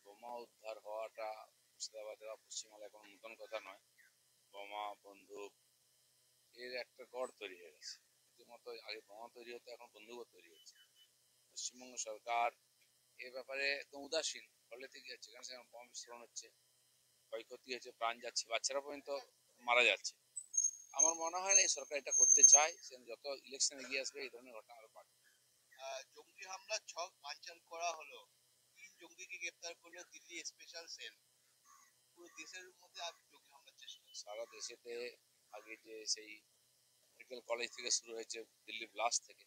বোমা উদ্ধার হওয়াটা মুর্শিদাবাদে বা পশ্চিমবাংলায় কোনো নতুন কথা নয়। বোমা, বন্দুক এর একটা গড় তৈরি হয়ে গেছে। রীতিমতো আগে বোমা তৈরি হতো, এখন বন্দুকও তৈরি হচ্ছে। পশ্চিমবঙ্গ সরকার এ ব্যাপারে একদম উদাসীন। ফলে থেকে যাচ্ছে, যেখানে সেখানে বোমা বিস্ফোরণ হচ্ছে, ক্ষয়ক্ষতি হচ্ছে, প্রাণ যাচ্ছে, বাচ্চারা পর্যন্ত মারা যাচ্ছে। আমার মনে হয় না এই সরকার এটা করতে চায়। যত ইলেকশন এগিয়ে আসবে এই ধরনের ঘটনা আরো বাড়বে। জঙ্গি হামলার ছক বানচাল করা হলো, 3 জঙ্গিকে গ্রেপ্তার করলো দিল্লি স্পেশাল সেল। পুরো দেশের মধ্যে আজ জঙ্গি হামলার চেষ্টা। সারা দেশেতে আগে যে সেই মেডিকেল কলেজ থেকে শুরু হয়েছে, দিল্লি ব্লাস্ট থেকে,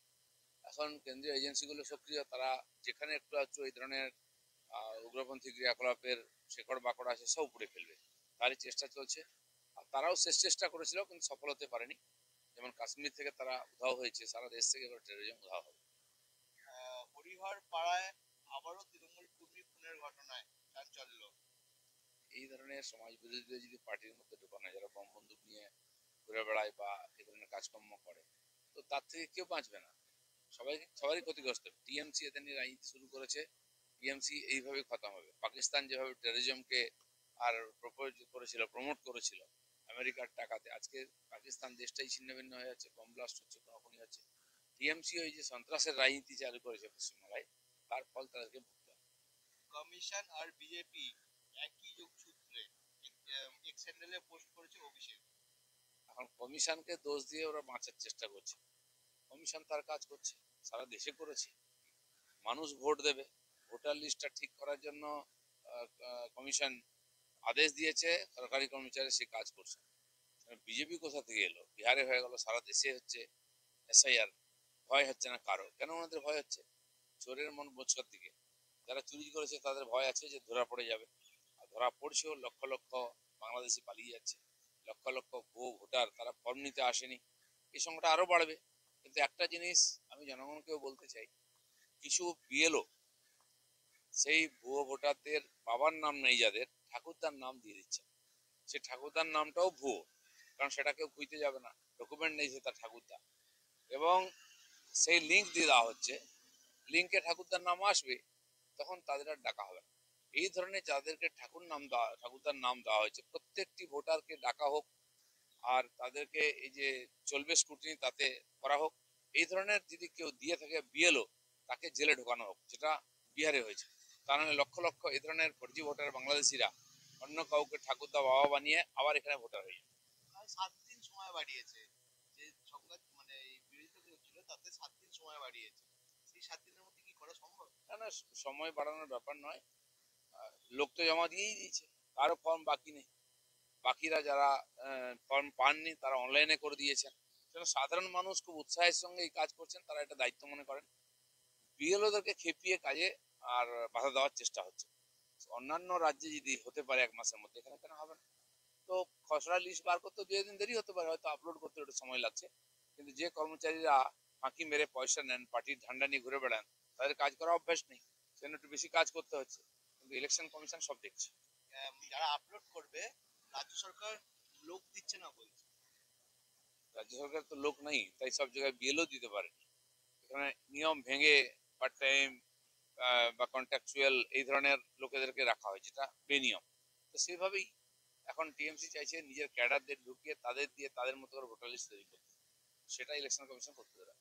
এখন কেন্দ্রীয় এজেন্সিগুলো সক্রিয়। তারা যেখানে একটু আধটু এই ধরনের উগ্রপন্থী ক্রিয়াকলাপের শেকড় বাকড় আছে সব উপড়ে ফেলবে, তারই চেষ্টা চলছে। আর তারাও শেষ চেষ্টা করেছিল, কিন্তু সফল হতে পারেনি। যেমন কাশ্মীর থেকে তারা উধাও হয়েছে, সারা দেশ থেকে এবার টেরোরিজম উধাও হবে। হরিহর পাড়ায় আবারও তৃণমূল কর্মী খুনের ঘটনায় চাঞ্চল্য। এই ধরনের সমাজ বিরোধীদের যদি পার্টির মধ্যে ঢোকানো, যারা বম বন্দুক নিয়ে ঘুরে বেড়ায় বা এই ধরনের কাজকর্ম করে, তো তার থেকে কেউ বাঁচবে না। সবারই ক্ষতিগ্রস্ত। টিএমসি এদের নিয়ে রাজনীতি শুরু করেছে, টিএমসি এইভাবে খতম হবে। পাকিস্তান যেভাবে টেরোরিজমকে আর প্রপোজ করেছিল, প্রমোট করেছিল আমেরিকার টাকাতে, আজকে পাকিস্তান দেশটাই ছিন্ন ভিন্ন হয়ে যাচ্ছে, বম ব্লাস্ট হচ্ছে, খুনোখুনি হচ্ছে। টিএমসি ওই যে সন্ত্রাসের রাজনীতি চালু করেছে পশ্চিমবাংলায়, তার ফল তাদেরকে ভুগতে হবে। কমিশন আর বিজেপি একই যোগসূত্রে, এক্স হ্যান্ডেলে পোস্ট করেছে অভিষেক। এখন কমিশনকে দোষ দিয়ে ওরা বাঁচার চেষ্টা করছে। কমিশন তার কাজ করছে, সারা দেশে করেছে। মানুষ ভোট দেবে, ভোটার লিস্টটা ঠিক করার জন্য কমিশন আদেশ দিয়েছে, সরকারি কর্মচারী সে কাজ করছে। বিজেপি কোথা থেকে এলো? বিহারে হয়ে গেল, সারা দেশে হচ্ছে এসআইআর। ভয় হচ্ছে না কারো? কেন ওনাদের ভয় হচ্ছে? চোরের মন বোঝকার দিকে। যারা চুরি করেছে তাদের ভয় আছে যে ধরা পড়ে যাবে। আর ধরা পড়ছেও, লক্ষ লক্ষ বাংলাদেশি পালিয়ে যাচ্ছে, লক্ষ লক্ষ ভুয়ো ভোটার, তারা ফর্ম নিতে আসেনি। এই সংখ্যাটা আরো বাড়বে। কিন্তু একটা জিনিস আমি জনগণকেও বলতে চাই, কিছু বিএলও সেই ভুয়ো ভোটারদের বাবার নাম নেই যাদের, ঠাকুরদার নাম দিয়ে দিচ্ছে। সেই ঠাকুরদার নামটাও ভুয়ো, কারণ সেটা কেউ খুঁজতে যাবে না, ডকুমেন্ট নেই যে তার ঠাকুরদা। এবং সেই লিঙ্ক দিয়ে দেওয়া হচ্ছে, লিঙ্কে ঠাকুরদার নাম আসবে, তখন তাদের আর ডাকা হবে না। এই ধরনের যাদেরকে ঠাকুরদার নাম দেওয়া হয়েছে, প্রত্যেকটি ভোটারকে ডাকা হোক, আর তাদেরকে এই যে চলবে স্ক্রুটিনি তাতে করা হোক। এই ধরনের যদি কেউ দিয়ে থাকে বিএলও, তাকে জেলে ঢোকানো হোক, যেটা বিহারে হয়েছে। তা নাহলে লক্ষ লক্ষ এই ধরনের ফর্জি ভোটার বাংলাদেশিরা অন্য কাউকে ঠাকুরদা বাবা বানিয়ে আবার এখানে ভোটার হয়ে যায়। 7 দিন সময় বাড়িয়েছে, যে সংবাদ মানে এই বিরোধিতা ছিল তাতে 7 দিন সময় বাড়িয়েছে। সেই 7 দিনের মধ্যে কি করা সম্ভব? না না, সময় বাড়ানোর ব্যাপার নয়। লোক তো জমা দিয়েই দিয়েছে, কারো ফর্ম বাকি নেই। বাকিরা যারা ফর্ম পাননি তারা অনলাইনে করে দিয়েছেন। সাধারণ মানুষ খুব উৎসাহের সঙ্গে এই কাজ করছেন, তারা এটা দায়িত্ব মনে করেন। বিএলওদেরকে খেপিয়ে কাজে আর বাধা দেওয়ার চেষ্টা হচ্ছে। অন্যান্য রাজ্যে যদি হতে পারে 1 মাসের মধ্যে, এখানে কেন হবে না? তো খসড়া লিস্ট বার করতে 2 দিন দেরি হতে পারে, হয়তো আপলোড করতে একটু সময় লাগছে। কিন্তু যে কর্মচারীরা ফাঁকি মেরে পয়সা নেন, পার্টির ঝান্ডা নিয়ে ঘুরে বেড়ান, তাদের কাজ করা অভ্যাস নেই, সেজন্য একটু বেশি কাজ করতে হচ্ছে। কিন্তু ইলেকশন কমিশন সব দেখছে। যারা আপলোড করবে, রাজ্য সরকার লোক দিচ্ছে না বলছে। রাজ্য সরকার তো লোক নেই, তাই সব জায়গায় বিএলও দিতে পারেনি। এখানে নিয়ম ভেঙে পার্ট টাইম বা কন্ট্রাকচুয়াল এই ধরনের লোকেদেরকে রাখা হয়, যেটা বেনিয়ম। তো সেইভাবেই এখন টিএমসি চাইছে নিজের ক্যাডারদের ঢুকিয়ে তাদের দিয়ে তাদের মতো করে ভোটার লিস্ট তৈরি করতে। সেটা ইলেকশন কমিশন করতে দেবে।